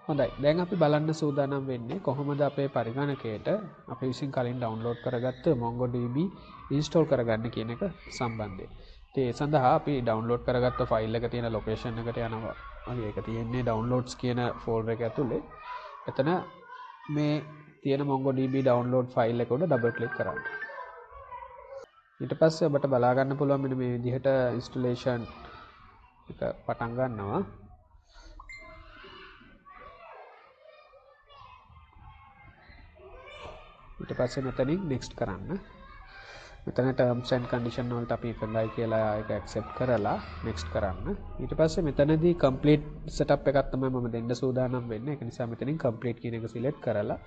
හොඳයි. දැන් අපි බලන්න සූදානම් වෙන්නේ කොහොමද අපේ පරිගණකයට අපි විසින් කලින් ඩවුන්ලෝඩ් කරගත්ත MongoDB ඉන්ස්ටෝල් කරගන්න කියන එක සම්බන්ධයෙන්. ඉතින් ඒ සඳහා අපි ඩවුන්ලෝඩ් කරගත්ත ෆයිල් එක තියෙන ලොකේෂන් එකට යනවා. ඒක තියෙන්නේ downloads කියන ෆෝල්ඩර් එක ඇතුලේ. එතන මේ තියෙන MongoDB download ෆයිල් එක උඩ ඩබල් ක්ලික් කරන්න. ඊට පස්සේ ඔබට බලා ගන්න පුළුවන් මෙන්න මේ විදිහට installation එක පටන් ගන්නවා. ඊට පස්සේ මෙතනින් next කරන්න. මෙතන terms and condition වලට අපි එකඟයි කියලා ඒක accept කරලා next කරන්න. ඊට පස්සේ මෙතනදී complete setup එකක් තමයි මම දෙන්න සූදානම් වෙන්නේ. ඒක නිසා මෙතනින් complete කියන එක select කරලා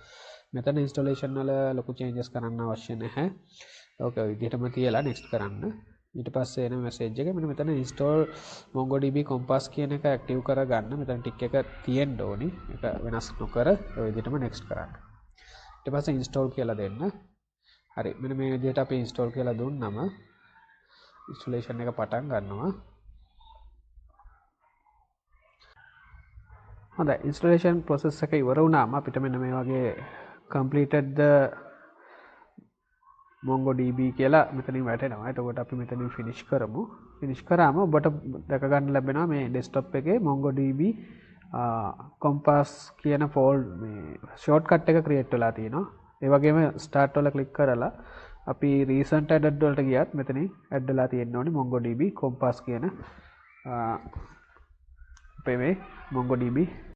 මෙතන installation වල ලොකු changes කරන්න අවශ්‍ය නැහැ. ඕක ඔය විදිහටම තියලා next කරන්න. ඊට පස්සේ එන message එක මෙතන install MongoDB Compass කියන එක active කරගන්න. මෙතන tick එක තියෙන්න ඕනි. ඒක වෙනස් නොකර ඔය විදිහටම next කරන්න. ඊට පස්සේ install කියලා දෙන්න. හරි මෙන්න මේ විදිහට අපි install කියලා දුන්නම installation එක පටන් ගන්නවා. හොඳයි installation process එක ඉවර වුණාම අපිට මෙන්න මේ වගේ completed the MongoDB කියලා මෙතනින් වැටෙනවා. එතකොට අපි මෙතනින් finish කරමු. finish කරාම ඔබට දැක ගන්න ලැබෙනවා මේ desktop එකේ MongoDB Compass කියන මේ shortcut එක create වෙලා තියෙනවා. ඒ වගේම start වල click කරලා අපි recent added වලට ගියත් මෙතනින් add වෙලා තියෙන්න ඕනේ MongoDB Compass කියන අපේ මේ MongoDB